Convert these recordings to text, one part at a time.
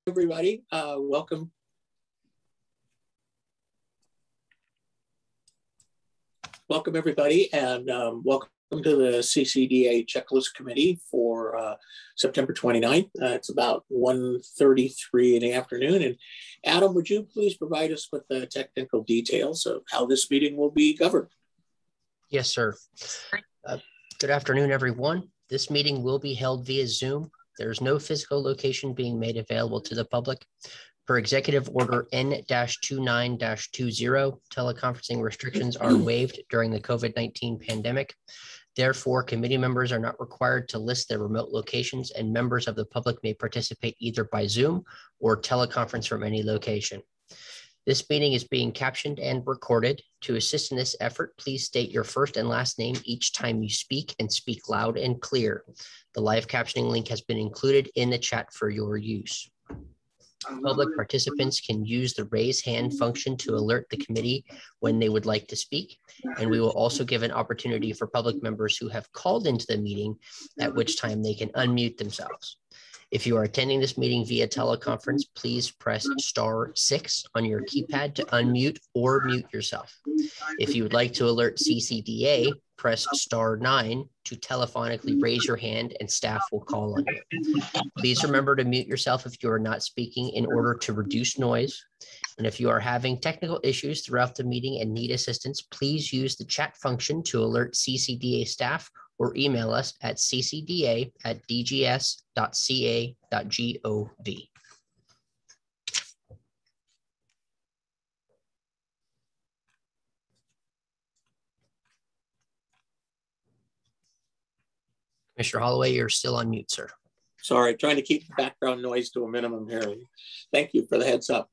everybody. Welcome. Welcome, everybody, and welcome to the CCDA Checklist Committee for September 29th. It's about 1:33 in the afternoon. And Adam, would you please provide us with the technical details of how this meeting will be governed? Yes, sir. Good afternoon, everyone. This meeting will be held via Zoom. There's no physical location being made available to the public. Per Executive Order N-29-20, teleconferencing restrictions are waived during the COVID-19 pandemic. Therefore, committee members are not required to list their remote locations, and members of the public may participate either by Zoom or teleconference from any location. This meeting is being captioned and recorded. To assist in this effort, please state your first and last name each time you speak and speak loud and clear. The live captioning link has been included in the chat for your use. Public participants can use the raise hand function to alert the committee when they would like to speak, and we will also give an opportunity for public members who have called into the meeting, at which time they can unmute themselves. If you are attending this meeting via teleconference, please press *6 on your keypad to unmute or mute yourself. If you would like to alert CCDA, press *9 to telephonically raise your hand and staff will call on you. Please remember to mute yourself if you are not speaking in order to reduce noise. And if you are having technical issues throughout the meeting and need assistance, please use the chat function to alert CCDA staff or email us at ccda@dgs.ca.gov. Commissioner Holloway, you're still on mute, sir. Sorry, trying to keep the background noise to a minimum here. Thank you for the heads up.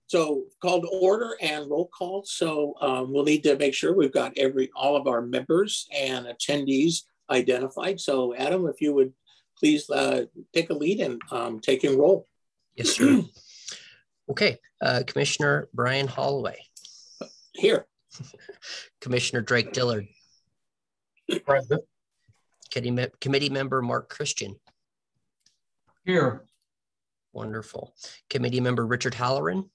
So call to order and roll call. So we'll need to make sure we've got all of our members and attendees identified. So Adam, if you would please take a lead and take and roll. Yes, sir. Okay, Commissioner Brian Holloway. Here. Commissioner Drake Dillard. Present. Committee member Mark Christian. Here. Wonderful. Committee member Richard Halloran.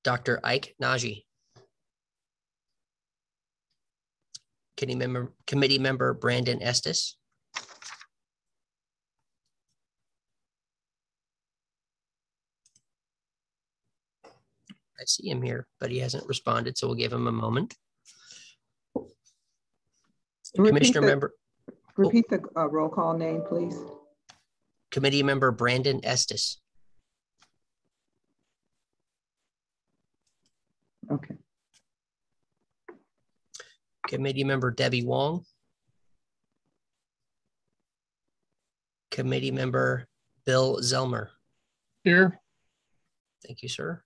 Dr. Ike Naji. Committee member Brandon Estes. I see him here, but he hasn't responded, so we'll give him a moment. Repeat the roll call name, please. Committee member Brandon Estes. Okay. Committee member Debbie Wong. Committee member Bill Zelmer. Here. Thank you, sir.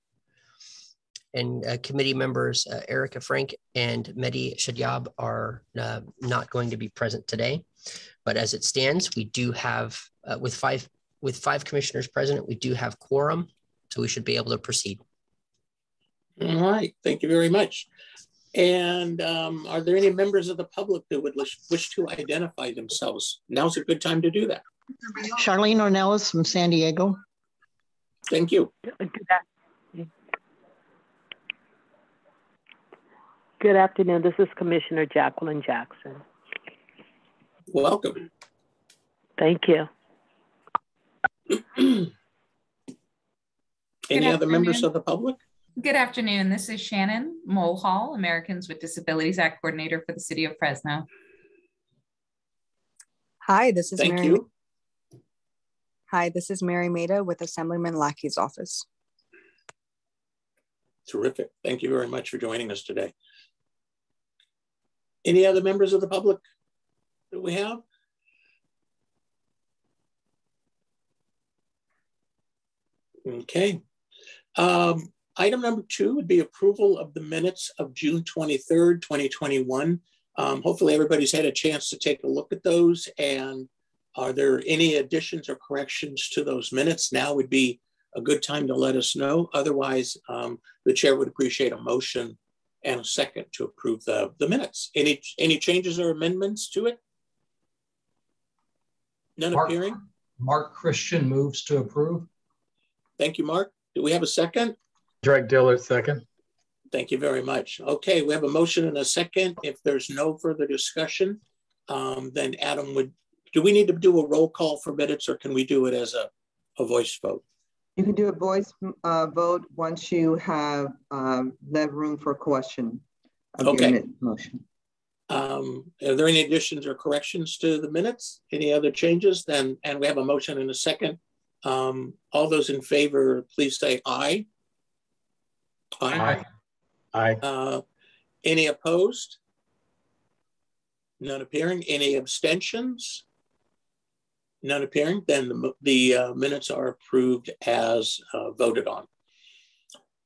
And committee members Erica Frank and Mehdi Shadyab are not going to be present today. But as it stands, we do have, with five commissioners present, we do have quorum, so we should be able to proceed. All right, thank you very much. And are there any members of the public that would wish to identify themselves? Now's a good time to do that. Charlene Ornelas from San Diego. Thank you. Good afternoon. This is Commissioner Jacqueline Jackson. Welcome. Thank you. Any other members of the public? Good afternoon. This is Shannon Mulhall, Americans with Disabilities Act Coordinator for the City of Fresno. Hi, this is Thank you. Hi, this is Mary Maida with Assemblyman Lackey's office. Terrific. Thank you very much for joining us today. Any other members of the public that we have? Okay. Item number 2 would be approval of the minutes of June 23rd, 2021. Hopefully everybody's had a chance to take a look at those. And are there any additions or corrections to those minutes? Now would be a good time to let us know. Otherwise, the chair would appreciate a motion and a second to approve the minutes. Any changes or amendments to it? None appearing? Mark Christian moves to approve. Thank you, Mark. Do we have a second? Greg Dillard, second. Thank you very much. Okay, we have a motion and a second. If there's no further discussion, then Adam do we need to do a roll call for minutes, or can we do it as a voice vote? You can do a voice vote once you have left room for question of your motion. Are there any additions or corrections to the minutes? Any other changes? And we have a motion and a second. All those in favor, please say aye. Aye. Aye. Any opposed? None appearing. Any abstentions? None appearing. Then the minutes are approved as voted on.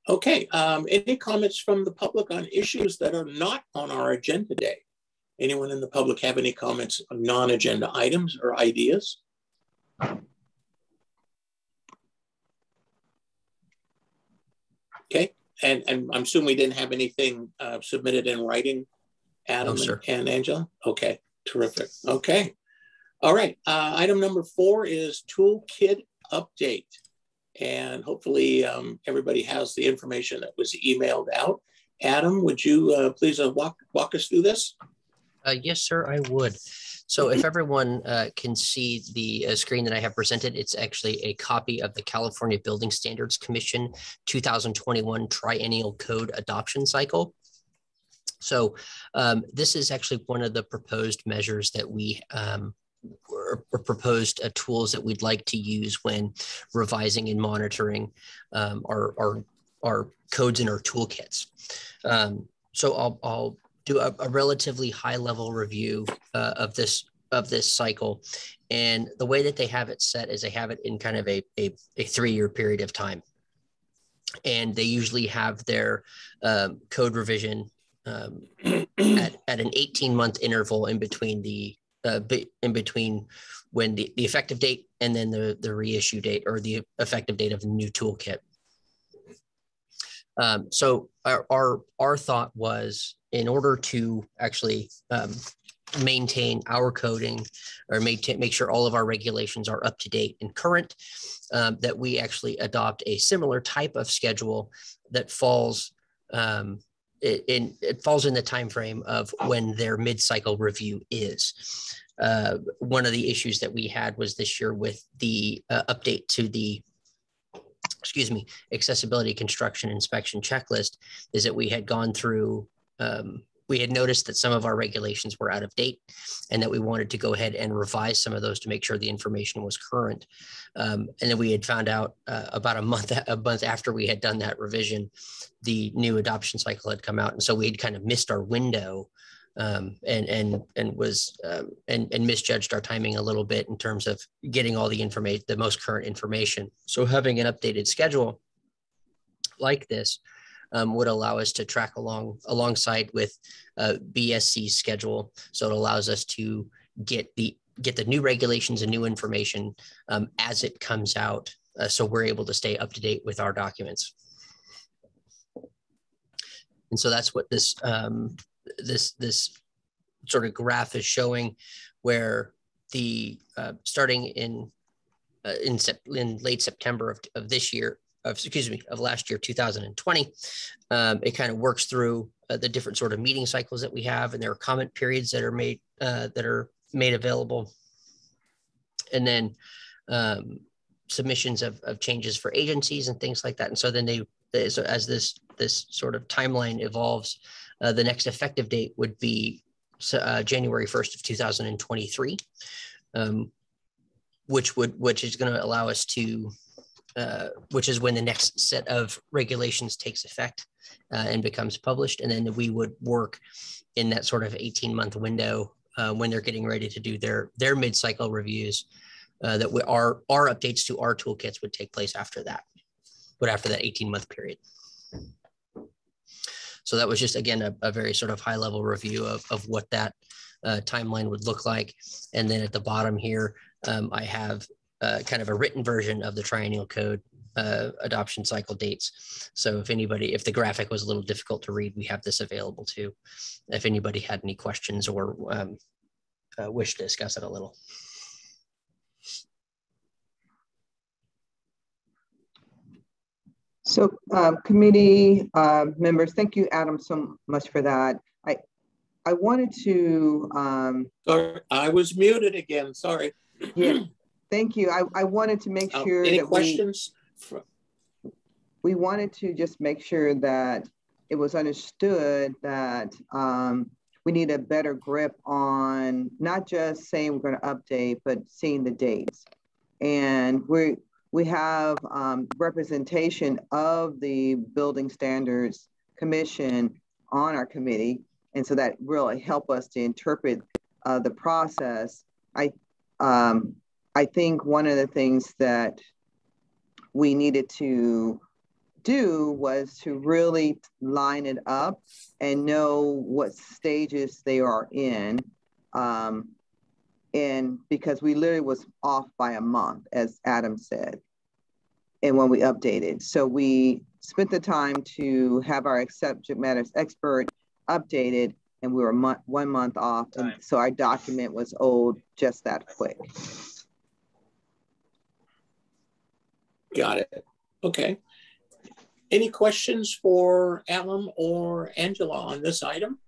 Okay. Any comments from the public on issues that are not on our agenda today? Anyone in the public have any comments on non-agenda items or ideas? Okay. And I'm assuming we didn't have anything submitted in writing, Adam and Angela? Okay, terrific. Okay. All right. Item number 4 is toolkit update. And hopefully everybody has the information that was emailed out. Adam, would you please walk us through this? Yes, sir, I would. So if everyone can see the screen that I have presented, it's actually a copy of the California Building Standards Commission 2021 Triennial Code Adoption Cycle. So this is actually one of the proposed measures that we or proposed tools that we'd like to use when revising and monitoring our codes and our toolkits. So I'll do a relatively high level review of this cycle. And the way that they have it set is they have it in kind of a 3-year period of time. And they usually have their code revision at an 18-month interval in between when the effective date and then the reissue date or the effective date of the new toolkit. So our thought was, in order to actually maintain our coding or make sure all of our regulations are up to date and current, that we actually adopt a similar type of schedule that falls it falls in the time frame of when their mid-cycle review is. One of the issues that we had was this year with the update to the accessibility construction inspection checklist, is that we had gone through, we had noticed that some of our regulations were out of date and that we wanted to go ahead and revise some of those to make sure the information was current. And then we had found out about a month after we had done that revision, the new adoption cycle had come out. And so we had kind of missed our window and misjudged our timing a little bit in terms of getting all the information, the most current information. So having an updated schedule like this would allow us to track alongside with BSC's schedule. So it allows us to get the new regulations and new information as it comes out, so we're able to stay up to date with our documents. And so that's what this this sort of graph is showing, where the starting in late September of this year, of last year, 2020, it kind of works through the different sort of meeting cycles that we have, and there are comment periods that are made available, and then submissions of changes for agencies and things like that. And so then so as this sort of timeline evolves, the next effective date would be January 1st of 2023, which is going to allow us to, which is when the next set of regulations takes effect and becomes published. And then we would work in that sort of 18-month window when they're getting ready to do their mid-cycle reviews, that our updates to our toolkits would take place after that, but after that 18-month period. So that was just, again, a very sort of high-level review of what that timeline would look like. And then at the bottom here, I have kind of a written version of the Triennial Code adoption cycle dates. So if the graphic was a little difficult to read, we have this available too, if anybody had any questions or wish to discuss it a little. So committee members, thank you, Adam, so much for that. I wanted to... Sorry, I was muted again, sorry. Yeah, thank you. I wanted to make sure any that questions? We wanted to just make sure that it was understood that we need a better grip on not just saying we're going to update, but seeing the dates. And we have representation of the Building Standards Commission on our committee. And so that really helped us to interpret the process. I think one of the things that we needed to do was to really line it up and know what stages they are in. And because we literally was off by a month, as Adam said, and when we updated. So we spent the time to have our subject matter expert updated, and we were 1 month off. And so our document was old just that quick. Got it. Okay. Any questions for Alan or Angela on this item?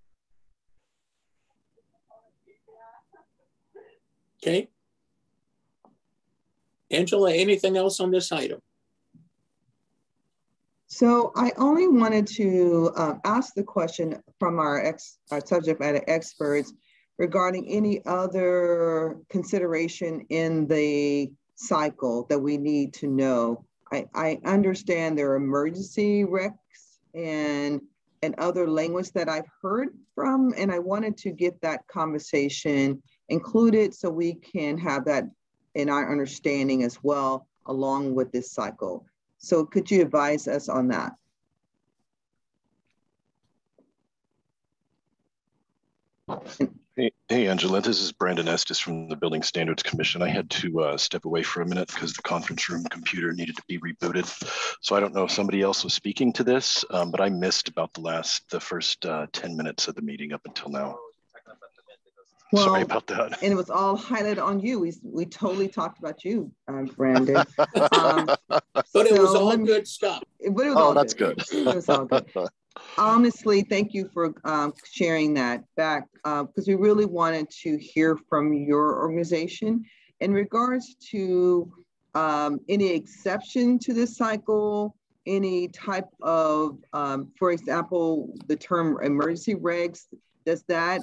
Okay. Angela, anything else on this item? So I only wanted to ask the question from our subject matter experts regarding any other consideration in the cycle that we need to know. I understand there are emergency recs and other language that I've heard from, and I wanted to get that conversation included so we can have that in our understanding as well, along with this cycle. So could you advise us on that? Hey, Angela, this is Brandon Estes from the Building Standards Commission. I had to step away for a minute because the conference room computer needed to be rebooted. So I don't know if somebody else was speaking to this, but I missed about the first 10 minutes of the meeting up until now. Well, sorry about that. And it was all highlighted on you. We totally talked about you, Brandon. But it was all good stuff. But it was all that's good. It was all good. Honestly, thank you for sharing that back because we really wanted to hear from your organization in regards to any exception to this cycle, any type of, for example, the term emergency regs, does that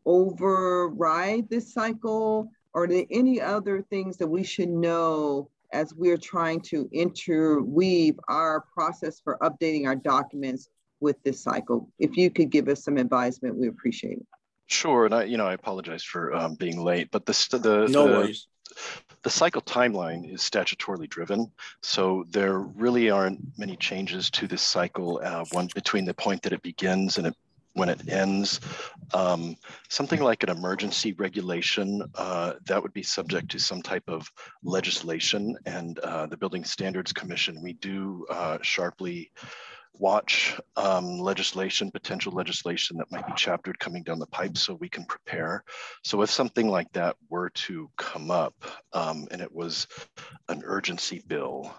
override this cycle, or are there any other things that we should know as we're trying to interweave our process for updating our documents with this cycle? If you could give us some advisement, we appreciate it. Sure, and I apologize for being late, but no worries. The cycle timeline is statutorily driven, so there really aren't many changes to this cycle one between the point that it begins and when it ends. Something like an emergency regulation, that would be subject to some type of legislation, and the Building Standards Commission, we do sharply watch potential legislation that might be chaptered coming down the pipe so we can prepare. So if something like that were to come up and it was an urgency bill,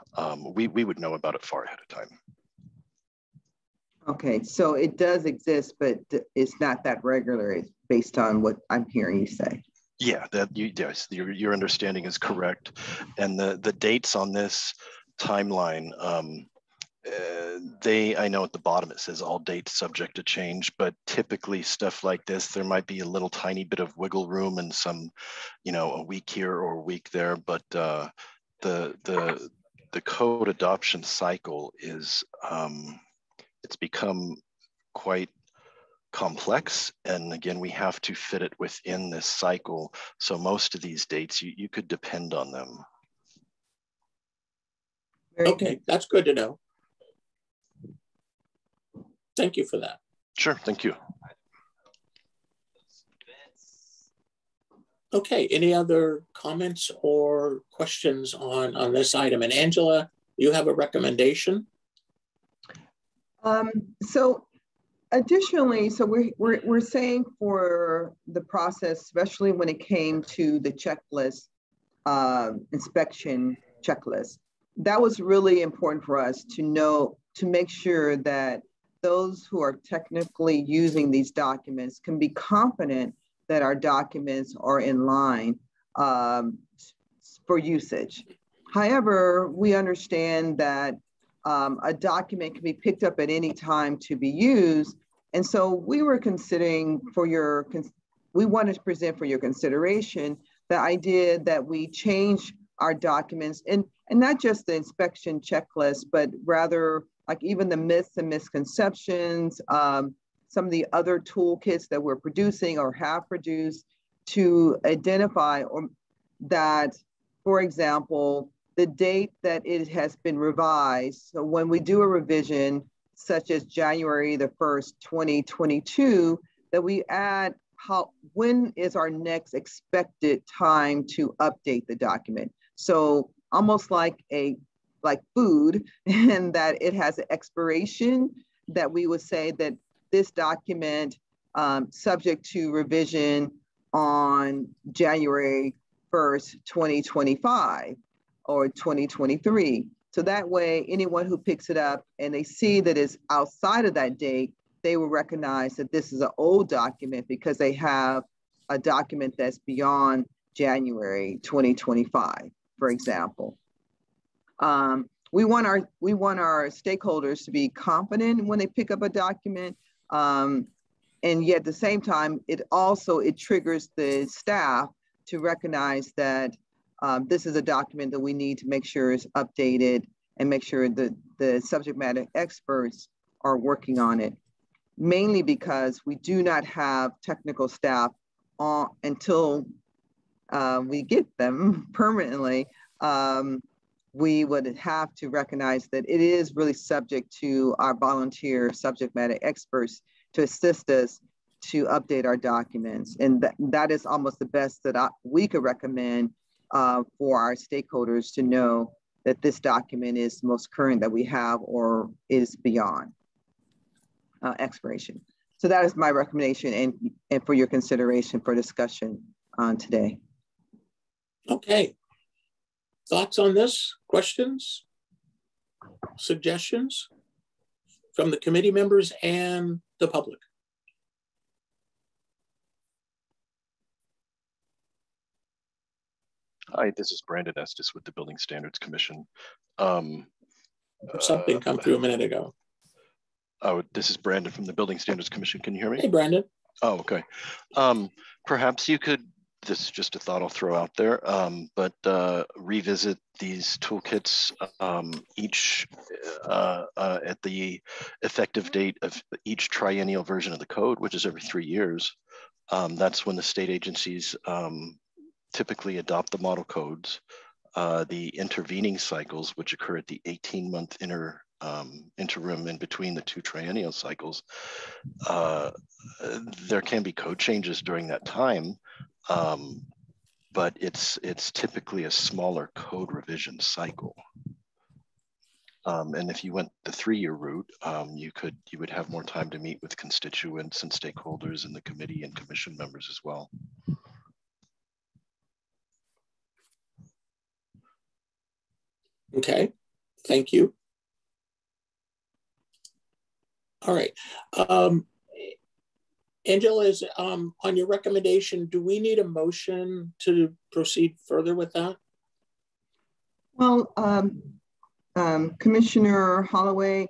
we would know about it far ahead of time. Okay, so it does exist, but it's not that regular based on what I'm hearing you say. Yeah, yes, your understanding is correct. And the dates on this timeline, I know at the bottom it says all dates subject to change, but typically stuff like this, there might be a little tiny bit of wiggle room and some, a week here or a week there, but the code adoption cycle is, it's become quite complex. And again, we have to fit it within this cycle. So most of these dates, you could depend on them. Okay, that's good to know. Thank you for that. Sure, thank you. Okay, any other comments or questions on this item? And Angela, you have a recommendation? So additionally, so we're saying for the process, especially when it came to the checklist, inspection checklist, that was really important for us to know, to make sure that those who are technically using these documents can be confident that our documents are in line for usage. However, we understand that a document can be picked up at any time to be used. And so we were considering we wanted to present for your consideration the idea that we change our documents and not just the inspection checklist, but rather like even the myths and misconceptions, some of the other toolkits that we're producing or have produced to identify that, for example, the date that it has been revised. So when we do a revision, such as January the 1st, 2022, that we add when is our next expected time to update the document. So almost like food, and that it has an expiration, that we would say that this document subject to revision on January 1st, 2025 or 2023. So that way, anyone who picks it up and they see that it's outside of that date, they will recognize that this is an old document because they have a document that's beyond January 2025, for example. We want our stakeholders to be confident when they pick up a document, and yet at the same time, it triggers the staff to recognize that this is a document that we need to make sure is updated and make sure that the subject matter experts are working on it. Mainly because we do not have technical staff until we get them permanently. We would have to recognize that it is really subject to our volunteer subject matter experts to assist us to update our documents. And that is almost the best that we could recommend for our stakeholders to know that this document is the most current that we have or is beyond expiration. So that is my recommendation and for your consideration for discussion today. Okay. Thoughts on this? Questions? Suggestions from the committee members and the public? Hi, this is Brandon Estes with the Building Standards Commission. Something come through a minute ago. Oh, this is Brandon from the Building Standards Commission. Can you hear me? Hey, Brandon. Oh, okay. Perhaps you could, this is just a thought I'll throw out there, but revisit these toolkits each at the effective date of each triennial version of the code, which is every 3 years. That's when the state agencies typically adopt the model codes. The intervening cycles, which occur at the 18-month interim in between the two triennial cycles, there can be code changes during that time, but it's typically a smaller code revision cycle. And if you went the 3-year route, you would have more time to meet with constituents and stakeholders and the committee and commission members as well. Okay, thank you. All right. Angela, is on your recommendation, do we need a motion to proceed further with that? Well, Commissioner Holloway,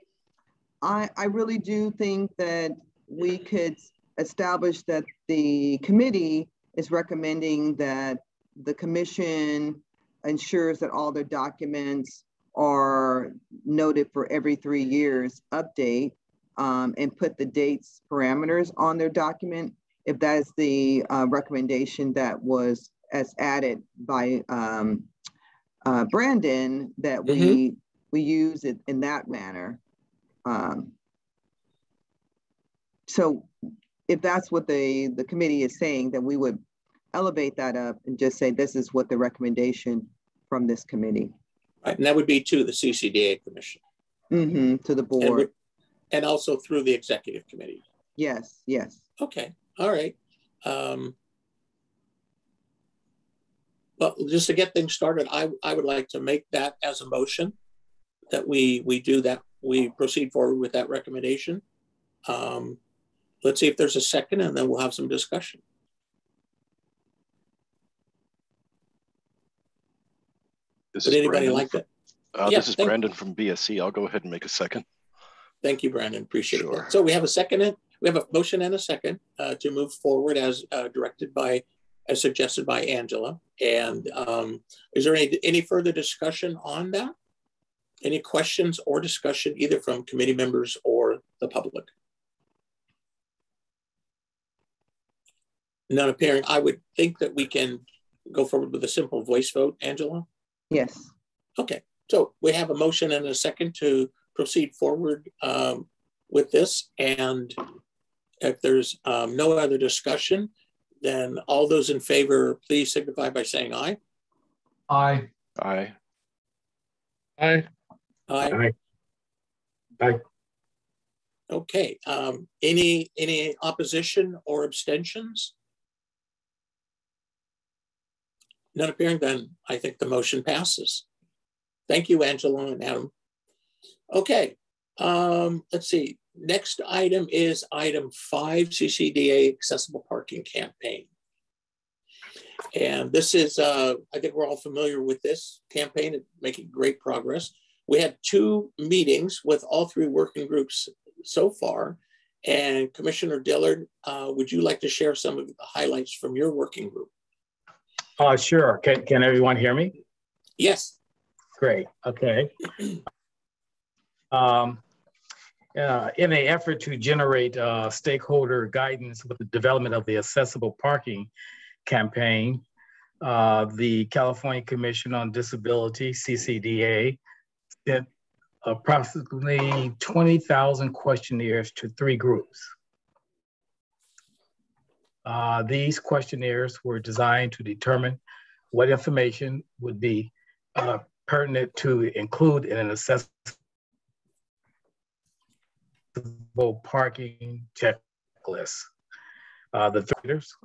I really do think that we could establish that the committee is recommending that the commission ensures that all their documents are noted for every 3 years update, and put the dates parameters on their document. If that is the recommendation that was as added by Brandon, that we use it in that manner. So if that's what the committee is saying, then we would elevate that up and just say, this is what the recommendation from this committee. Right, and that would be to the CCDA Commission. To the board. And also through the executive committee. Yes, yes. Okay, all right. Well, just to get things started, I would like to make that as a motion that we do that, we proceed forward with that recommendation. Let's see if there's a second, and then we'll have some discussion. Would anybody like that? This is Brandon from BSC. I'll go ahead and make a second. Thank you, Brandon. Appreciate it. So we have a second. We have a motion and a second to move forward as as suggested by Angela. And is there any further discussion on that? Any questions or discussion either from committee members or the public? None appearing. I would think that we can go forward with a simple voice vote, Angela? Yes. Okay, so we have a motion and a second to proceed forward with this. And if there's no other discussion, then all those in favor, please signify by saying aye. Aye. Aye. Aye. Aye. Aye. Aye. Okay, any opposition or abstentions? None appearing, then I think the motion passes. Thank you, Angela and Adam. Okay, let's see. Next item is item 5, CCDA Accessible Parking Campaign. And this is, I think we're all familiar with this campaign, it's making great progress. We had 2 meetings with all 3 working groups so far. And Commissioner Dillard, would you like to share some of the highlights from your working group? Sure. Can everyone hear me? Yes. Great. Okay. In an effort to generate stakeholder guidance with the development of the Accessible Parking Campaign, the California Commission on Disability, CCDA, sent approximately 20,000 questionnaires to 3 groups. These questionnaires were designed to determine what information would be pertinent to include in an accessible parking checklist. The leaders,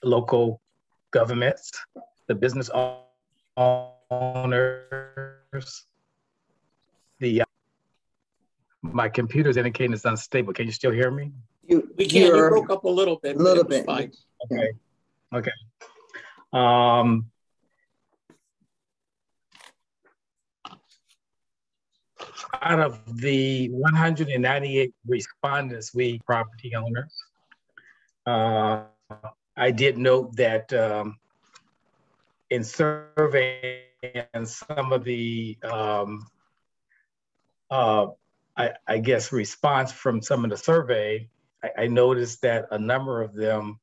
local governments, the business owners, my computer's indicating it's unstable. Can you still hear me? We can. You broke up a little bit. Fine. Okay. Okay. Out of the 198 respondents, we property owners, I did note that in surveying some of the I guess response from some of the survey, I noticed that a number of them,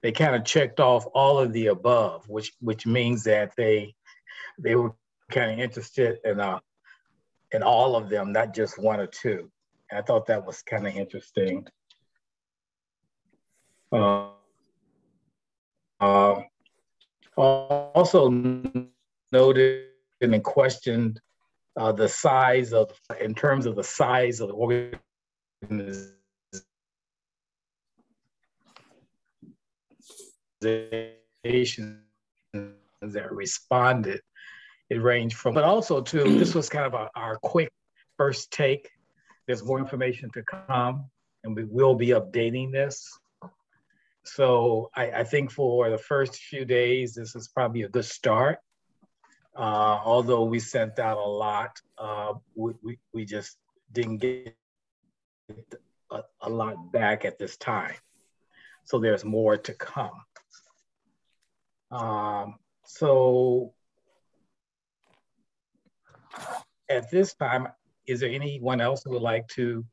they kind of checked off all of the above, which means that they were kind of interested in all of them, not just 1 or 2. And I thought that was kind of interesting. Also noted and questioned the size of, in terms of the size of the organization that responded. It ranged from, but also too, this was kind of our quick first take. There's more information to come, and we will be updating this. So I think for the first few days, this is probably a good start. Although we sent out a lot, we just didn't get a lot back at this time. So there's more to come. So at this time, is there anyone else who would like to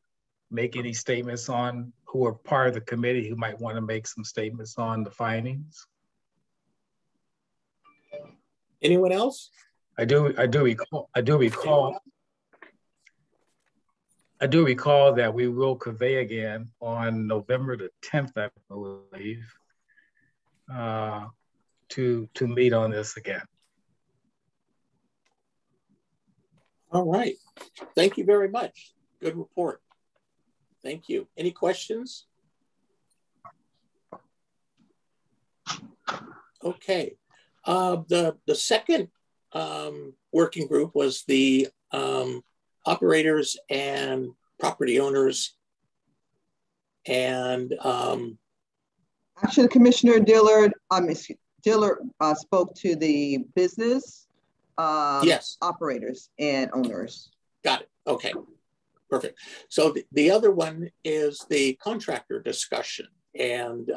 make any statements on, who are part of the committee, who might want to make some statements on the findings? Anyone else? I do recall that we will convey again on November the 10th, I believe, to meet on this again. All right. Thank you very much. Good report. All right. Thank you. Any questions? Okay. The second working group was the operators and property owners. And actually, Commissioner Dillard, spoke to the business yes, operators and owners. Got it. Okay, perfect. So the other one is the contractor discussion. And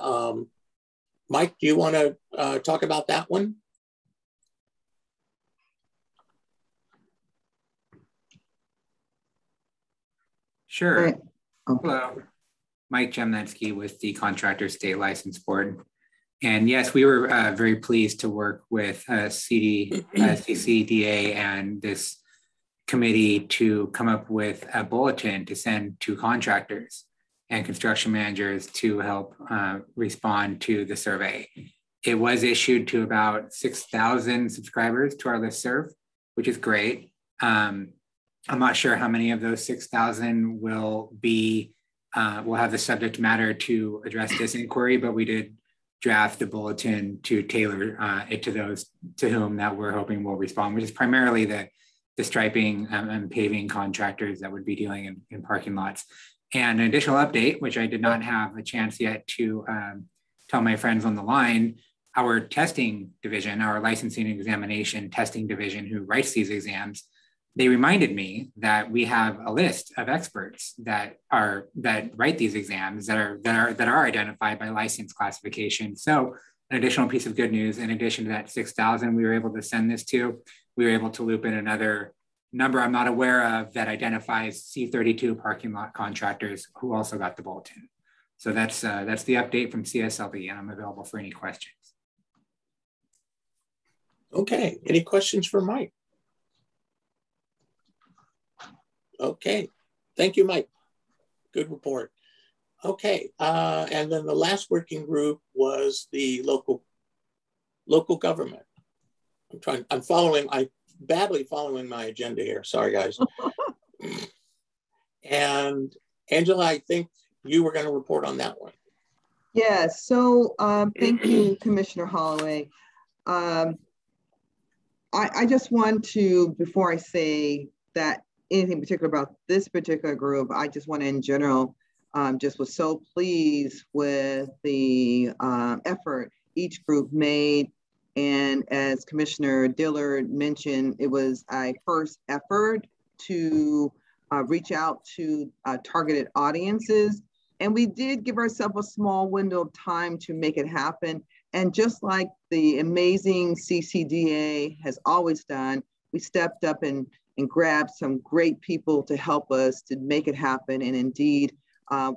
Mike, do you want to talk about that one? Sure. Right. Okay. Hello, Mike Jemnetsky with the Contractor State License Board. And yes, we were very pleased to work with CCDA and this committee to come up with a bulletin to send to contractors and construction managers to help respond to the survey. It was issued to about 6,000 subscribers to our listserv, which is great. I'm not sure how many of those 6,000 will have the subject matter to address this inquiry, but we did draft the bulletin to tailor it to those to whom that we're hoping will respond, which is primarily the striping and paving contractors that would be dealing in parking lots. And an additional update, which I did not have a chance yet to tell my friends on the line, our testing division, our licensing and examination testing division who writes these exams, they reminded me that we have a list of experts that write these exams that are identified by license classification. So an additional piece of good news, in addition to that 6,000 we were able to send this to, we were able to loop in another number I'm not aware of that identifies C32 parking lot contractors who also got the bulletin. So that's the update from CSLB, and I'm available for any questions. Okay, any questions for Mike? Okay, thank you, Mike. Good report. Okay, and then the last working group was the local government. I'm badly following my agenda here. Sorry, guys. And Angela, I think you were going to report on that one. Yeah, so thank you, Commissioner Holloway. I just want to, before I say that anything particular about this particular group, I just want to, in general, just was so pleased with the effort each group made. And as Commissioner Dillard mentioned, it was a first effort to reach out to targeted audiences. And we did give ourselves a small window of time to make it happen. And just like the amazing CCDA has always done, we stepped up and grabbed some great people to help us to make it happen. And indeed,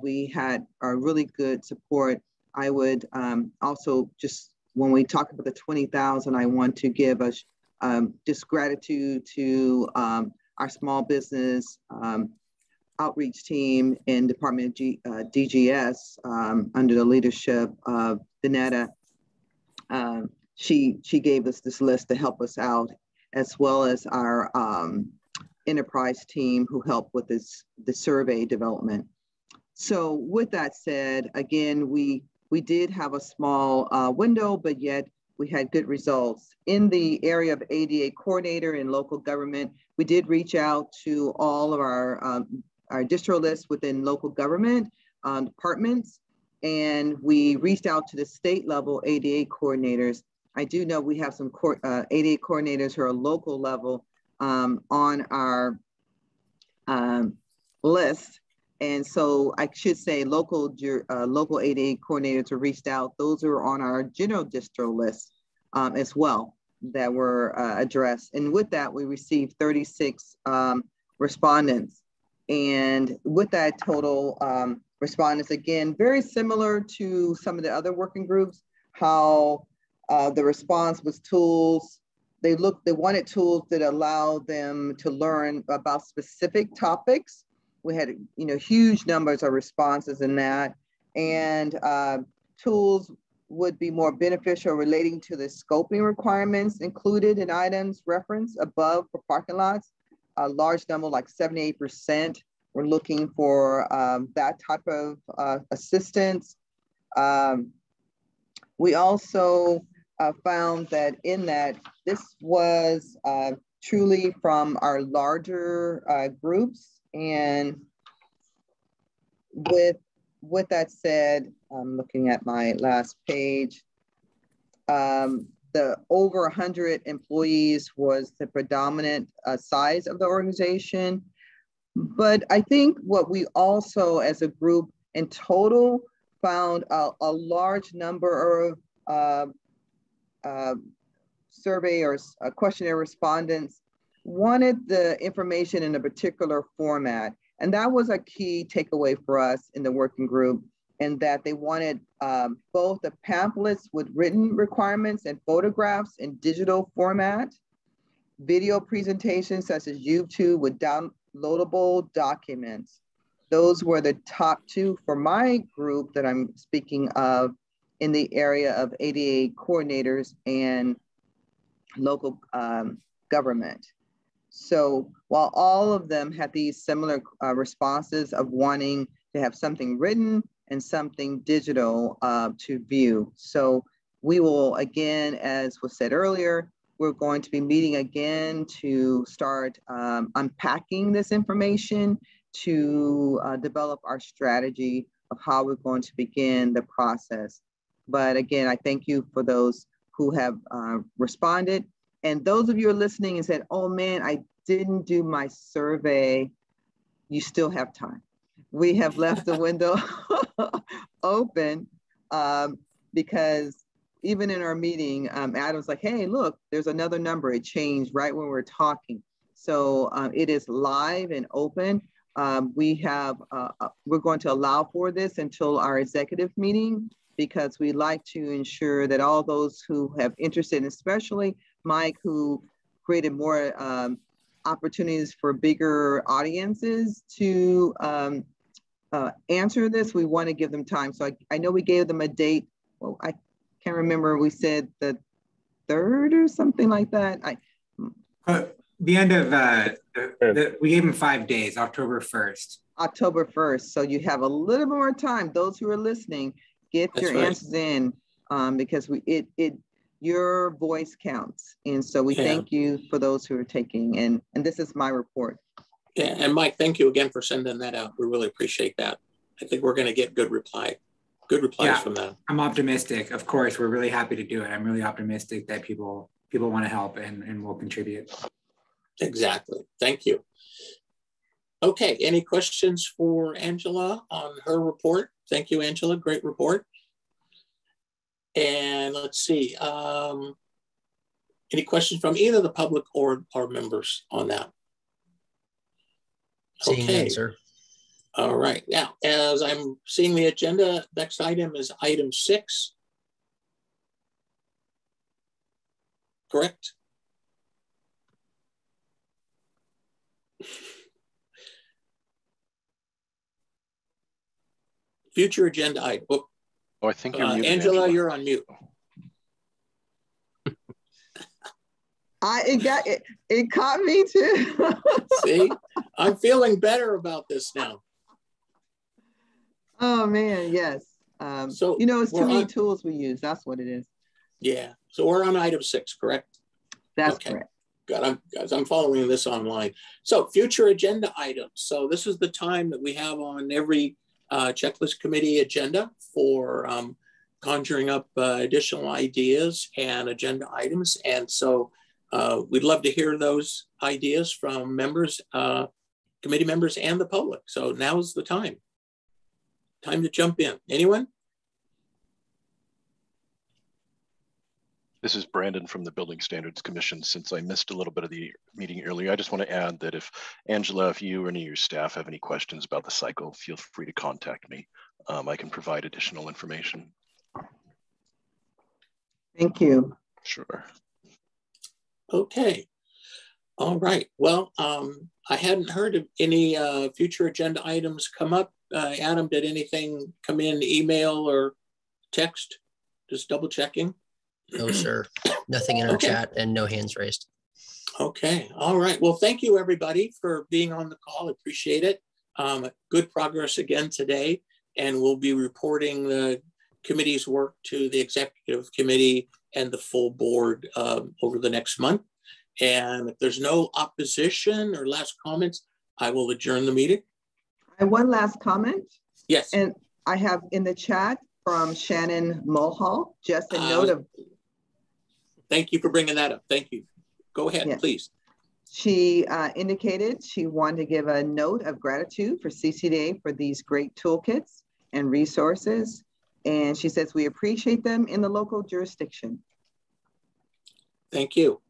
we had a really good support. I would also just, when we talk about the 20,000, I want to give us just gratitude to our small business outreach team in Department of DGS under the leadership of Danetta. She gave us this list to help us out, as well as our enterprise team who helped with the survey development. So with that said, again, we did have a small window, but yet we had good results. In the area of ADA coordinator and local government, we did reach out to all of our distro lists within local government departments, and we reached out to the state level ADA coordinators. I do know we have some ADA coordinators who are local level on our list. And so I should say local ADA coordinators who reached out. Those are on our general distro list as well that were addressed. And with that, we received 36 respondents. And with that total respondents, again, very similar to some of the other working groups, how the response was tools. They wanted tools that allow them to learn about specific topics. We had, huge numbers of responses in that, and tools would be more beneficial relating to the scoping requirements included in items referenced above for parking lots. A large number, like 78%, we're looking for that type of assistance. We also found that in that this was truly from our larger groups. And with that said, I'm looking at my last page. The over 100 employees was the predominant size of the organization. But I think what we also as a group in total found a large number of survey or questionnaire respondents wanted the information in a particular format. And that was a key takeaway for us in the working group, and that they wanted both the pamphlets with written requirements and photographs in digital format, video presentations such as YouTube with downloadable documents. Those were the top two for my group that I'm speaking of in the area of ADA coordinators and local government. So while all of them had these similar responses of wanting to have something written and something digital to view. So we will, again, as was said earlier, we're going to be meeting again to start unpacking this information to develop our strategy of how we're going to begin the process. But again, I thank you for those who have responded. And those of you who are listening and said, oh man, I didn't do my survey, you still have time. We have left the window open because even in our meeting, Adam's like, hey, look, there's another number. It changed right when we're talking. So it is live and open. We're going to allow for this until our executive meeting, because we like to ensure that all those who have interest in, especially Mike, who created more opportunities for bigger audiences to answer this, we want to give them time. So I know we gave them a date. Well, I can't remember. We said the 3rd or something like that. The end of, we gave them 5 days, October 1st. October 1st. So you have a little bit more time. Those who are listening, get That's your right. answers in because your voice counts. And so we thank you for those who are taking, and this is my report. Yeah, and Mike, thank you again for sending that out. We really appreciate that. I think we're going to get good replies from that. I'm optimistic. Of course, we're really happy to do it. I'm really optimistic that people want to help and will contribute. Exactly. Thank you. Okay, any questions for Angela on her report? Thank you, Angela. Great report. And let's see. Any questions from either the public or our members on that? Seeing none, sir. All right. Now, as I'm seeing the agenda, next item is item 6. Correct? Future agenda item. Oh, I think you're muted, Angela, you're on mute. It caught me too. See, I'm feeling better about this now. Oh man, yes. So it's too many tools we use. That's what it is. Yeah. So we're on item 6, correct? That's correct. God, I'm following this online. So future agenda items. So this is the time that we have on every checklist committee agenda for conjuring up additional ideas and agenda items. And so we'd love to hear those ideas from members, committee members, and the public. So now's the time. Time to jump in. Anyone? This is Brandon from the Building Standards Commission. Since I missed a little bit of the meeting earlier, I just want to add that if Angela, if you or any of your staff have any questions about the cycle, feel free to contact me. I can provide additional information. Thank you. Sure. Okay. All right. Well, I hadn't heard of any future agenda items come up. Adam, did anything come in email or text? Just double checking. No, sir. Nothing in our chat and no hands raised. Okay. All right. Well, thank you, everybody, for being on the call. Appreciate it. Good progress again today, and we'll be reporting the committee's work to the executive committee and the full board over the next month. And if there's no opposition or last comments, I will adjourn the meeting. And one last comment. Yes. And I have in the chat from Shannon Mulhall, just a note of. Thank you for bringing that up. Thank you. Go ahead, yes. Please. She indicated she wanted to give a note of gratitude for CCDA for these great toolkits and resources. And she says, we appreciate them in the local jurisdiction. Thank you.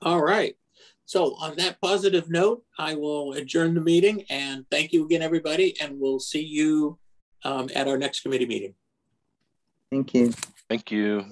All right. So on that positive note, I will adjourn the meeting, and thank you again, everybody. And we'll see you at our next committee meeting. Thank you. Thank you.